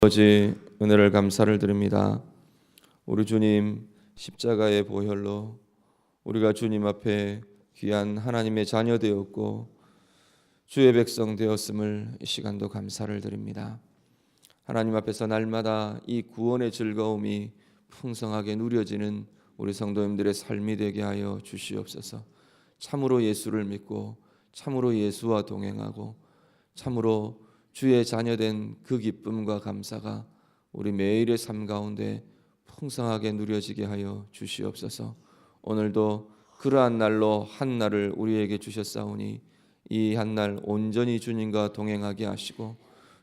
아버지, 은혜를 감사를 드립니다. 우리 주님 십자가의 보혈로 우리가 주님 앞에 귀한 하나님의 자녀 되었고 주의 백성 되었음을 이 시간도 감사를 드립니다. 하나님 앞에서 날마다 이 구원의 즐거움이 풍성하게 누려지는 우리 성도님들의 삶이 되게 하여 주시옵소서. 참으로 예수를 믿고 참으로 예수와 동행하고 참으로 주의 자녀된 그 기쁨과 감사가 우리 매일의 삶 가운데 풍성하게 누려지게 하여 주시옵소서. 오늘도 그러한 날로 한 날을 우리에게 주셨사오니 이 한 날 온전히 주님과 동행하게 하시고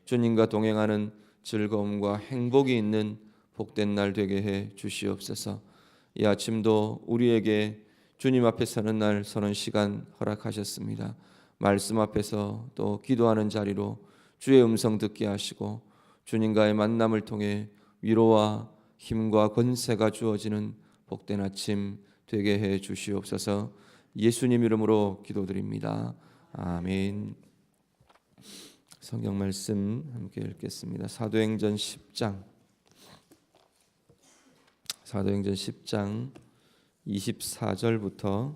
주님과 동행하는 즐거움과 행복이 있는 복된 날 되게 해 주시옵소서. 이 아침도 우리에게 주님 앞에 서는 날 서는 시간 허락하셨습니다. 말씀 앞에서 또 기도하는 자리로 주의 음성 듣게 하시고 주님과의 만남을 통해 위로와 힘과 권세가 주어지는 복된 아침 되게 해 주시옵소서. 예수님 이름으로 기도드립니다. 아멘. 성경 말씀 함께 읽겠습니다. 사도행전 10장 24절부터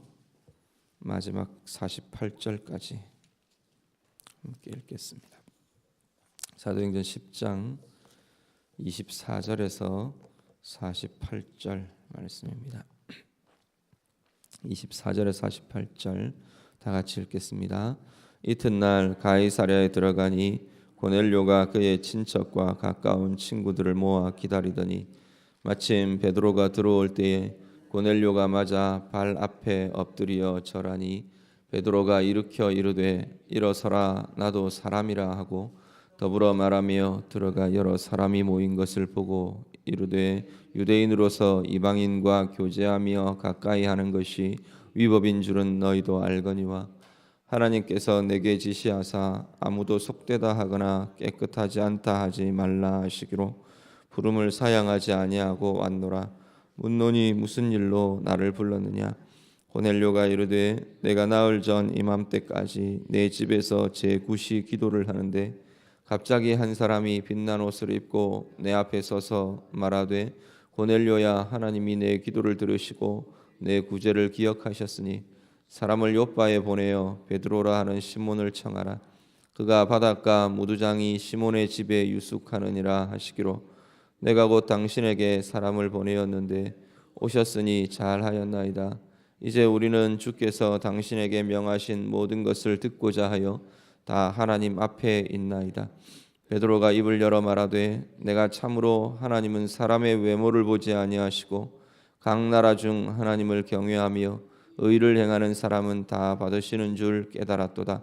마지막 48절까지 함께 읽겠습니다. 사도행전 10장 24절에서 48절 말씀입니다. 24절에서 48절 다 같이 읽겠습니다. 이튿날 가이사랴에 들어가니 고넬료가 그의 친척과 가까운 친구들을 모아 기다리더니 마침 베드로가 들어올 때에 고넬료가 맞아 발 앞에 엎드려 절하니 베드로가 일으켜 이르되 일어서라, 나도 사람이라 하고 더불어 말하며 들어가 여러 사람이 모인 것을 보고 이르되 유대인으로서 이방인과 교제하며 가까이 하는 것이 위법인 줄은 너희도 알거니와 하나님께서 내게 지시하사 아무도 속되다 하거나 깨끗하지 않다 하지 말라 하시기로 부름을 사양하지 아니하고 왔노라. 묻노니 무슨 일로 나를 불렀느냐? 고넬료가 이르되 내가 나흘 전 이맘때까지 내 집에서 제9시 기도를 하는데 갑자기 한 사람이 빛난 옷을 입고 내 앞에 서서 말하되 고넬료야, 하나님이 내 기도를 들으시고 내 구제를 기억하셨으니 사람을 요바에 보내어 베드로라 하는 시몬을 청하라. 그가 바닷가 무두장이 시몬의 집에 유숙하느니라 하시기로 내가 곧 당신에게 사람을 보내었는데 오셨으니 잘하였나이다. 이제 우리는 주께서 당신에게 명하신 모든 것을 듣고자 하여 다 하나님 앞에 있나이다. 베드로가 입을 열어 말하되 내가 참으로 하나님은 사람의 외모를 보지 아니하시고 각 나라 중 하나님을 경외하며 의를 행하는 사람은 다 받으시는 줄 깨달았도다.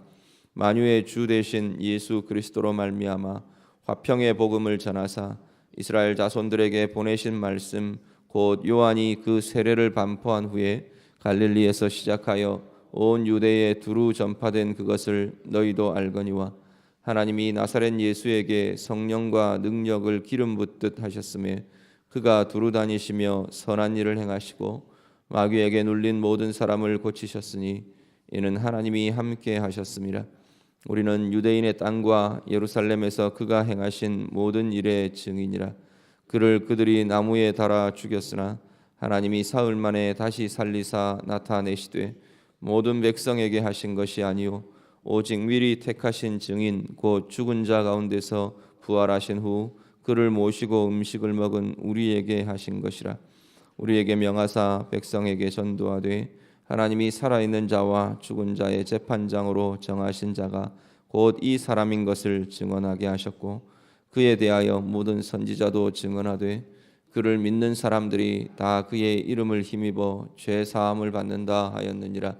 만유의 주 되신 예수 그리스도로 말미암아 화평의 복음을 전하사 이스라엘 자손들에게 보내신 말씀 곧 요한이 그 세례를 반포한 후에 갈릴리에서 시작하여 온 유대에 두루 전파된 그것을 너희도 알거니와 하나님이 나사렛 예수에게 성령과 능력을 기름 붓듯 하셨으며 그가 두루 다니시며 선한 일을 행하시고 마귀에게 눌린 모든 사람을 고치셨으니 이는 하나님이 함께 하셨음이라. 우리는 유대인의 땅과 예루살렘에서 그가 행하신 모든 일의 증인이라. 그를 그들이 나무에 달아 죽였으나 하나님이 사흘 만에 다시 살리사 나타내시되 모든 백성에게 하신 것이 아니요 오직 미리 택하신 증인 곧 죽은 자 가운데서 부활하신 후 그를 모시고 음식을 먹은 우리에게 하신 것이라. 우리에게 명하사 백성에게 전도하되 하나님이 살아있는 자와 죽은 자의 재판장으로 정하신 자가 곧 이 사람인 것을 증언하게 하셨고 그에 대하여 모든 선지자도 증언하되 그를 믿는 사람들이 다 그의 이름을 힘입어 죄 사함을 받는다 하였느니라.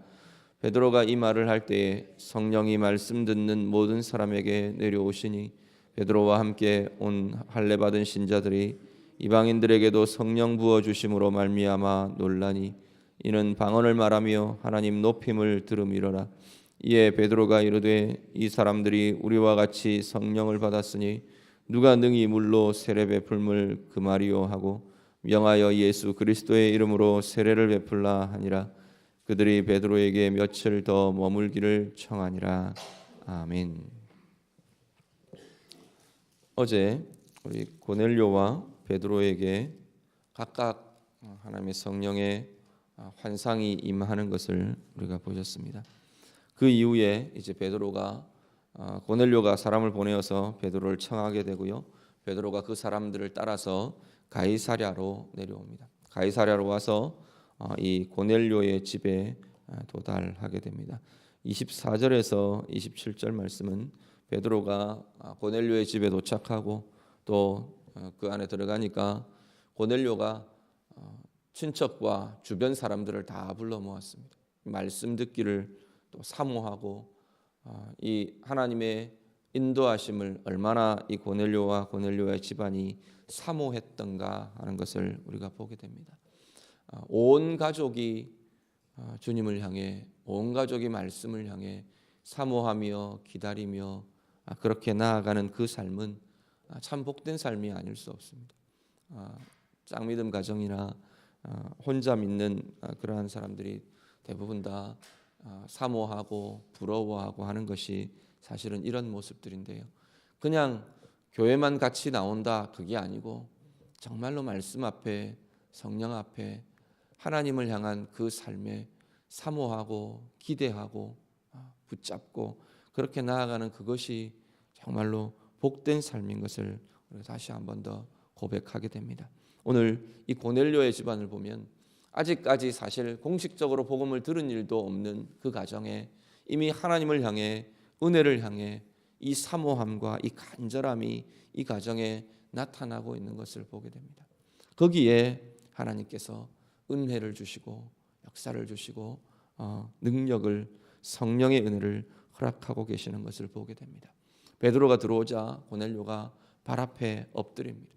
베드로가 이 말을 할 때에 성령이 말씀 듣는 모든 사람에게 내려오시니 베드로와 함께 온 할례 받은 신자들이 이방인들에게도 성령 부어 주심으로 말미암아 놀라니 이는 방언을 말하며 하나님 높임을 들음이로라. 이에 베드로가 이르되 이 사람들이 우리와 같이 성령을 받았으니 누가 능히 물로 세례 베풀물 그 말이요 하고 명하여 예수 그리스도의 이름으로 세례를 베풀라 하니라. 그들이 베드로에게 며칠 더 머물기를 청하니라. 아멘. 어제 우리 고넬료와 베드로에게 각각 하나님의 성령의 환상이 임하는 것을 우리가 보셨습니다. 그 이후에 이제 베드로가 고넬료가 사람을 보내어서 베드로를 청하게 되고요. 베드로가 그 사람들을 따라서 가이사랴로 내려옵니다. 가이사랴로 와서 이 고넬료의 집에 도달하게 됩니다. 24절에서 27절 말씀은 베드로가 고넬료의 집에 도착하고 또 그 안에 들어가니까 고넬료가 친척과 주변 사람들을 다 불러 모았습니다. 말씀 듣기를 또 사모하고 이 하나님의 인도하심을 얼마나 이 고넬료와 고넬료의 집안이 사모했던가 하는 것을 우리가 보게 됩니다. 온 가족이 주님을 향해, 온 가족이 말씀을 향해 사모하며 기다리며 그렇게 나아가는 그 삶은 참 복된 삶이 아닐 수 없습니다. 짝믿음 가정이나 혼자 믿는 그러한 사람들이 대부분 다 사모하고 부러워하고 하는 것이 사실은 이런 모습들인데요. 그냥 교회만 같이 나온다 그게 아니고 정말로 말씀 앞에 성령 앞에 하나님을 향한 그 삶에 사모하고 기대하고 붙잡고 그렇게 나아가는 그것이 정말로 복된 삶인 것을 다시 한 번 더 고백하게 됩니다. 오늘 이 고넬료의 집안을 보면 아직까지 사실 공식적으로 복음을 들은 일도 없는 그 가정에 이미 하나님을 향해 은혜를 향해 이 사모함과 이 간절함이 이 가정에 나타나고 있는 것을 보게 됩니다. 거기에 하나님께서 은혜를 주시고 역사를 주시고 능력을 성령의 은혜를 허락하고 계시는 것을 보게 됩니다. 베드로가 들어오자 고넬료가 발 앞에 엎드립니다.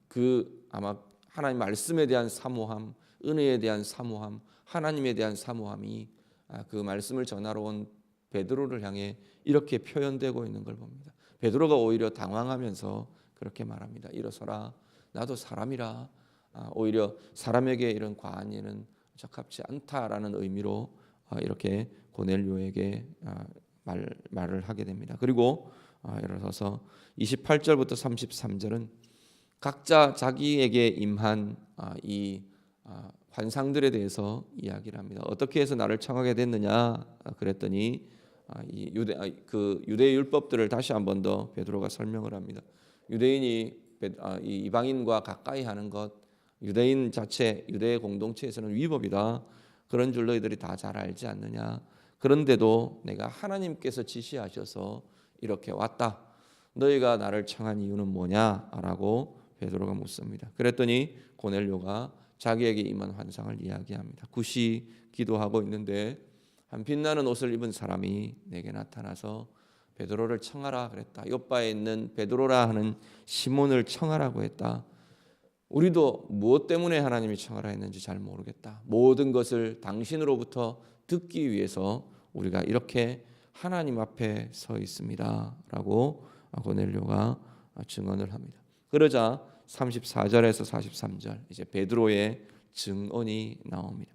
그 아마 하나님 말씀에 대한 사모함, 은혜에 대한 사모함, 하나님에 대한 사모함이 그 말씀을 전하러 온 베드로를 향해 이렇게 표현되고 있는 걸 봅니다. 베드로가 오히려 당황하면서 그렇게 말합니다. 일어서라, 나도 사람이라. 오히려 사람에게 이런 과한 예는 적합지 않다라는 의미로 이렇게 고넬료에게 말을 하게 됩니다. 그리고 일어서서 28절부터 33절은 각자 자기에게 임한 이 환상들에 대해서 이야기를 합니다. 어떻게 해서 나를 청하게 됐느냐 그랬더니 이 유대 율법들을 다시 한 번 더 베드로가 설명을 합니다. 유대인이 이 이방인과 가까이 하는 것, 유대인 자체, 유대 공동체에서는 위법이다. 그런 줄 너희들이 다 잘 알지 않느냐. 그런데도 내가 하나님께서 지시하셔서 이렇게 왔다. 너희가 나를 청한 이유는 뭐냐라고 베드로가 묻습니다. 그랬더니 고넬료가 자기에게 임한 환상을 이야기합니다. 굿이 기도하고 있는데 한 빛나는 옷을 입은 사람이 내게 나타나서 베드로를 청하라 그랬다. 요바에 있는 베드로라 하는 시몬을 청하라고 했다. 우리도 무엇 때문에 하나님이 청하라 했는지 잘 모르겠다. 모든 것을 당신으로부터 듣기 위해서 우리가 이렇게 하나님 앞에 서 있습니다 라고 고넬료가 증언을 합니다. 그러자 34절에서 43절 이제 베드로의 증언이 나옵니다.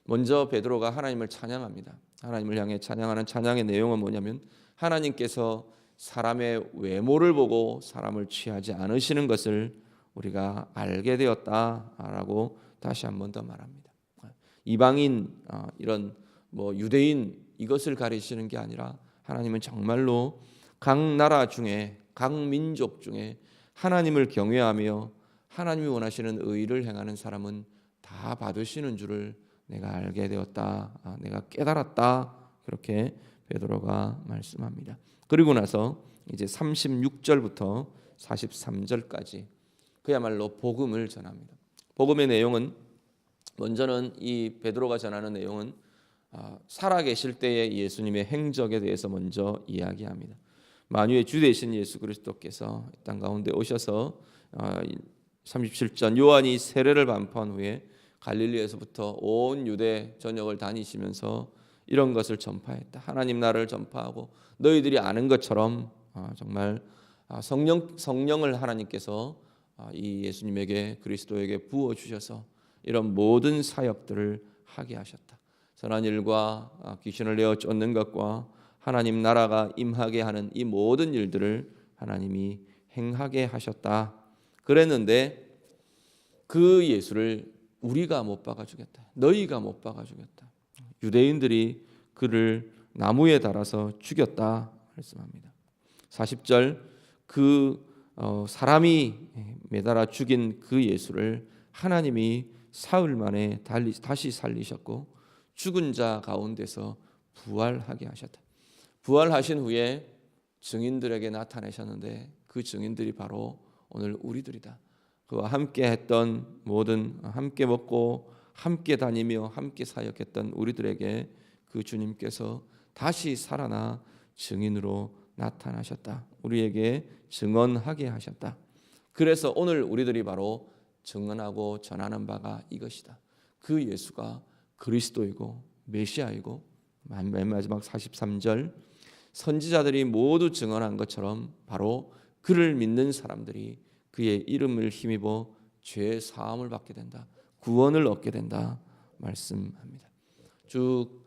먼저 베드로가 하나님을 찬양합니다. 하나님을 향해 찬양하는 찬양의 내용은 뭐냐면 하나님께서 사람의 외모를 보고 사람을 취하지 않으시는 것을 우리가 알게 되었다라고 다시 한 번 더 말합니다. 이방인 이런 유대인 이것을 가리시는 게 아니라 하나님은 정말로 각 나라 중에 각 민족 중에 하나님을 경외하며 하나님이 원하시는 의를 행하는 사람은 다 받으시는 줄을 내가 알게 되었다. 내가 깨달았다. 그렇게 베드로가 말씀합니다. 그리고 나서 이제 36절부터 43절까지 그야말로 복음을 전합니다. 복음의 내용은 먼저는 이 베드로가 전하는 내용은 살아계실 때의 예수님의 행적에 대해서 먼저 이야기합니다. 만유의 주 되신 예수 그리스도께서 땅 가운데 오셔서 37절 요한이 세례를 반포한 후에 갈릴리에서부터 온 유대 전역을 다니시면서 이런 것을 전파했다. 하나님 나라를 전파하고 너희들이 아는 것처럼 정말 성령을 하나님께서 이 예수님에게 그리스도에게 부어 주셔서 이런 모든 사역들을 하게 하셨다. 선한 일과 귀신을 내어 쫓는 것과 하나님 나라가 임하게 하는 이 모든 일들을 하나님이 행하게 하셨다. 그랬는데 그 예수를 우리가 못 박아주겠다. 너희가 못 박아주겠다. 유대인들이 그를 나무에 달아서 죽였다 말씀합니다. 40절 그 사람이 매달아 죽인 그 예수를 하나님이 사흘 만에 다시 살리셨고 죽은 자 가운데서 부활하게 하셨다. 부활하신 후에 증인들에게 나타내셨는데 그 증인들이 바로 오늘 우리들이다. 그와 함께 했던 모든 함께 먹고 함께 다니며 함께 사역했던 우리들에게 그 주님께서 다시 살아나 증인으로 나타나셨다. 우리에게 증언하게 하셨다. 그래서 오늘 우리들이 바로 증언하고 전하는 바가 이것이다. 그 예수가 그리스도이고 메시아이고 맨 마지막 43절 선지자들이 모두 증언한 것처럼 바로 그를 믿는 사람들이 그의 이름을 힘입어 죄 사함을 받게 된다. 구원을 얻게 된다 말씀합니다. 쭉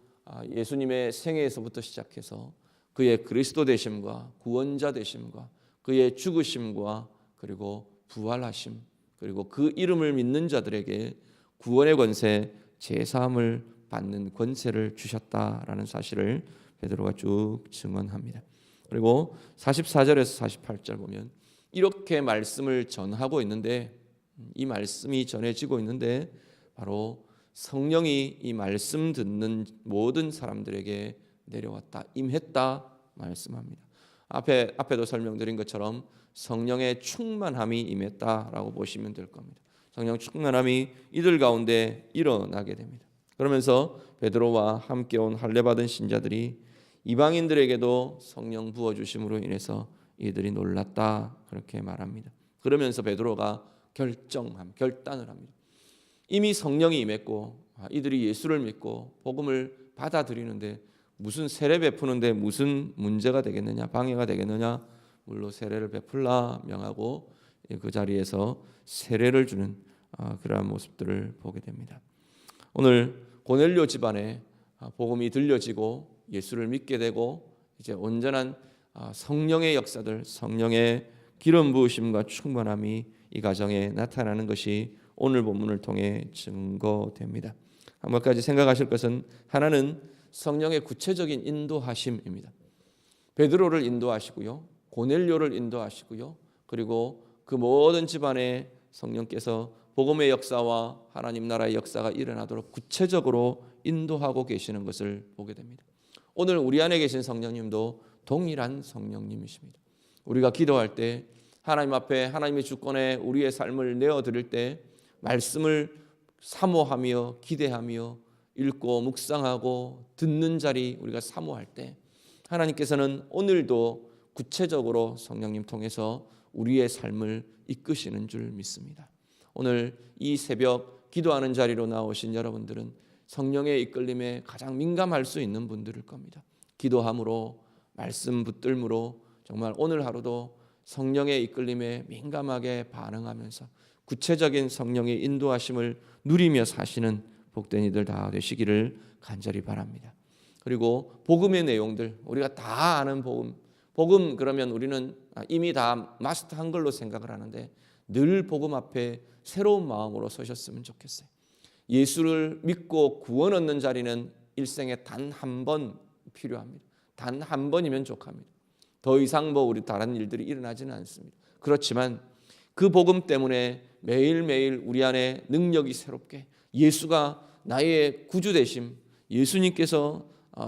예수님의 생애에서부터 시작해서 그의 그리스도 되심과 구원자 되심과 그의 죽으심과 그리고 부활하심 그리고 그 이름을 믿는 자들에게 구원의 권세 제사함을 받는 권세를 주셨다라는 사실을 베드로가 쭉 증언합니다. 그리고 44절에서 48절 보면 이렇게 말씀을 전하고 있는데 이 말씀이 전해지고 있는데 바로 성령이 이 말씀 듣는 모든 사람들에게 내려왔다, 임했다 말씀합니다. 앞에도 설명드린 것처럼 성령의 충만함이 임했다라고 보시면 될 겁니다. 성령 충만함이 이들 가운데 일어나게 됩니다. 그러면서 베드로와 함께 온 할례 받은 신자들이 이방인들에게도 성령 부어 주심으로 인해서 이들이 놀랐다 그렇게 말합니다. 그러면서 베드로가 결단을 합니다. 이미 성령이 임했고 이들이 예수를 믿고 복음을 받아들이는데 무슨 세례 베푸는데 무슨 문제가 되겠느냐, 방해가 되겠느냐. 물로 세례를 베풀라 명하고 그 자리에서 세례를 주는 그러한 모습들을 보게 됩니다. 오늘 고넬료 집안에 복음이 들려지고 예수를 믿게 되고 이제 온전한 성령의 역사들, 성령의 기름 부으심과 충만함이 이 가정에 나타나는 것이 오늘 본문을 통해 증거됩니다. 한 가지 생각하실 것은 하나는 성령의 구체적인 인도하심입니다. 베드로를 인도하시고요, 고넬료를 인도하시고요, 그리고 그 모든 집안에 성령께서 복음의 역사와 하나님 나라의 역사가 일어나도록 구체적으로 인도하고 계시는 것을 보게 됩니다. 오늘 우리 안에 계신 성령님도 동일한 성령님이십니다. 우리가 기도할 때 하나님 앞에 하나님의 주권에 우리의 삶을 내어드릴 때 말씀을 사모하며 기대하며 읽고 묵상하고 듣는 자리 우리가 사모할 때 하나님께서는 오늘도 구체적으로 성령님 통해서 우리의 삶을 이끄시는 줄 믿습니다. 오늘 이 새벽 기도하는 자리로 나오신 여러분들은 성령의 이끌림에 가장 민감할 수 있는 분들일 겁니다. 기도함으로 말씀 붙들므로 정말 오늘 하루도 성령의 이끌림에 민감하게 반응하면서 구체적인 성령의 인도하심을 누리며 사시는 복된 이들 다 되시기를 간절히 바랍니다. 그리고 복음의 내용들 우리가 다 아는 복음 그러면 우리는 이미 다 마스터한 걸로 생각을 하는데 늘 복음 앞에 새로운 마음으로 서셨으면 좋겠어요. 예수를 믿고 구원 얻는 자리는 일생에 단 한 번 필요합니다. 단 한 번이면 족합니다. 더 이상 우리 다른 일들이 일어나지는 않습니다. 그렇지만 그 복음 때문에 매일매일 우리 안에 능력이 새롭게 예수가 나의 구주 되심, 예수님께서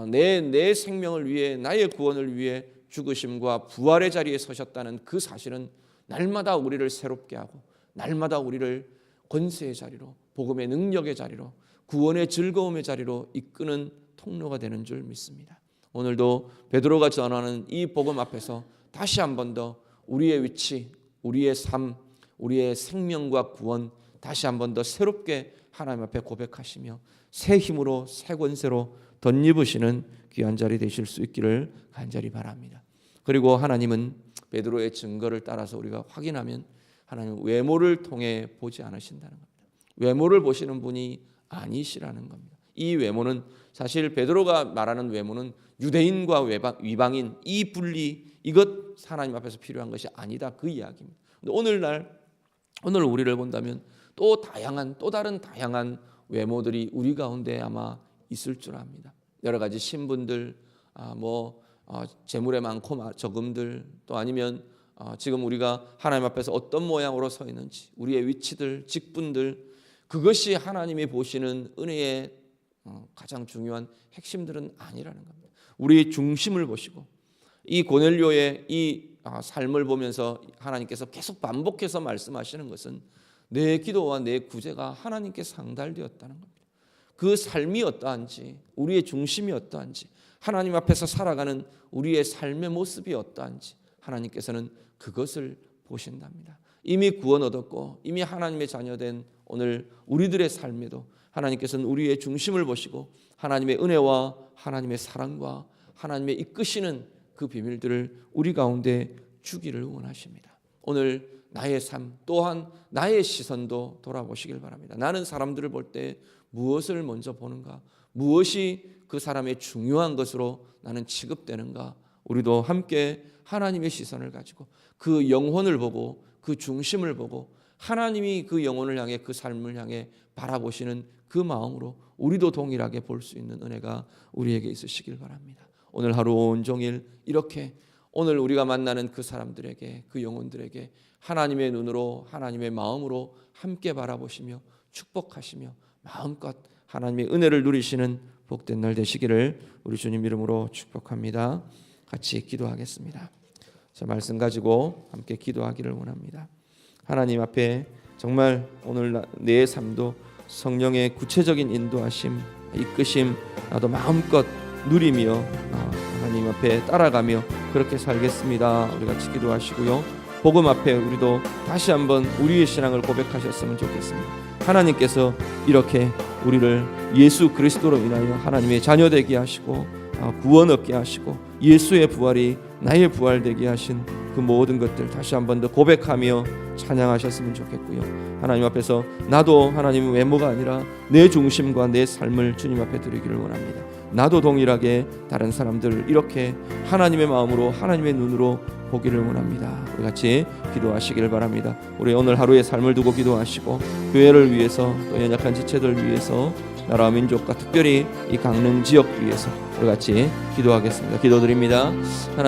내 생명을 위해 나의 구원을 위해 죽으심과 부활의 자리에 서셨다는 그 사실은 날마다 우리를 새롭게 하고 날마다 우리를 권세의 자리로 복음의 능력의 자리로 구원의 즐거움의 자리로 이끄는 통로가 되는 줄 믿습니다. 오늘도 베드로가 전하는 이 복음 앞에서 다시 한 번 더 우리의 위치, 우리의 삶, 우리의 생명과 구원 다시 한 번 더 새롭게 하나님 앞에 고백하시며 새 힘으로 새 권세로 덧입으시는 귀한 자리 되실 수 있기를 간절히 바랍니다. 그리고 하나님은 베드로의 증거를 따라서 우리가 확인하면 하나님은 외모를 통해 보지 않으신다는 겁니다. 외모를 보시는 분이 아니시라는 겁니다. 이 외모는 사실 베드로가 말하는 외모는 유대인과 이방인 이 분리, 이것 하나님 앞에서 필요한 것이 아니다, 그 이야기입니다. 오늘 우리를 본다면 또 다른 다양한 외모들이 우리 가운데 아마 있을 줄 압니다. 여러 가지 신분들, 재물의 많고 적음들, 또 아니면 지금 우리가 하나님 앞에서 어떤 모양으로 서 있는지, 우리의 위치들, 직분들, 그것이 하나님이 보시는 은혜의 가장 중요한 핵심들은 아니라는 겁니다. 우리의 중심을 보시고 이 고넬료의 이 삶을 보면서 하나님께서 계속 반복해서 말씀하시는 것은 내 기도와 내 구제가 하나님께 상달되었다는 겁니다. 그 삶이 어떠한지, 우리의 중심이 어떠한지, 하나님 앞에서 살아가는 우리의 삶의 모습이 어떠한지 하나님께서는 그것을 보신답니다. 이미 구원 얻었고 이미 하나님의 자녀된 오늘 우리들의 삶에도 하나님께서는 우리의 중심을 보시고 하나님의 은혜와 하나님의 사랑과 하나님의 이끄시는 그 비밀들을 우리 가운데 주기를 원하십니다. 오늘 나의 삶 또한 나의 시선도 돌아보시길 바랍니다. 나는 사람들을 볼 때 무엇을 먼저 보는가? 무엇이 그 사람의 중요한 것으로 나는 취급되는가? 우리도 함께 하나님의 시선을 가지고 그 영혼을 보고 그 중심을 보고 하나님이 그 영혼을 향해 그 삶을 향해 바라보시는 그 마음으로 우리도 동일하게 볼 수 있는 은혜가 우리에게 있으시길 바랍니다. 오늘 하루 온종일 이렇게 오늘 우리가 만나는 그 사람들에게, 그 영혼들에게 하나님의 눈으로, 하나님의 마음으로 함께 바라보시며 축복하시며 마음껏 하나님의 은혜를 누리시는 복된 날 되시기를 우리 주님 이름으로 축복합니다. 같이 기도하겠습니다. 자, 말씀 가지고 함께 기도하기를 원합니다. 하나님 앞에 정말 오늘 내 삶도 성령의 구체적인 인도하심, 이끄심 나도 마음껏 누리며 하나님 앞에 따라가며 그렇게 살겠습니다. 우리 같이 기도하시고요. 복음 앞에 우리도 다시 한번 우리의 신앙을 고백하셨으면 좋겠습니다. 하나님께서 이렇게 우리를 예수 그리스도로 인하여 하나님의 자녀 되게 하시고 구원 얻게 하시고 예수의 부활이 나의 부활 되게 하신 그 모든 것들 다시 한번 더 고백하며 찬양하셨으면 좋겠고요. 하나님 앞에서 나도 하나님의 외모가 아니라 내 중심과 내 삶을 주님 앞에 드리기를 원합니다. 나도 동일하게 다른 사람들을 이렇게 하나님의 마음으로 하나님의 눈으로 보기를 원합니다. 우리 같이 기도하시기를 바랍니다. 우리 오늘 하루의 삶을 두고 기도하시고 교회를 위해서 또 연약한 지체들 위해서 나라와 민족과 특별히 이 강릉 지역 위해서 우리 같이 기도하겠습니다. 기도드립니다. 하나님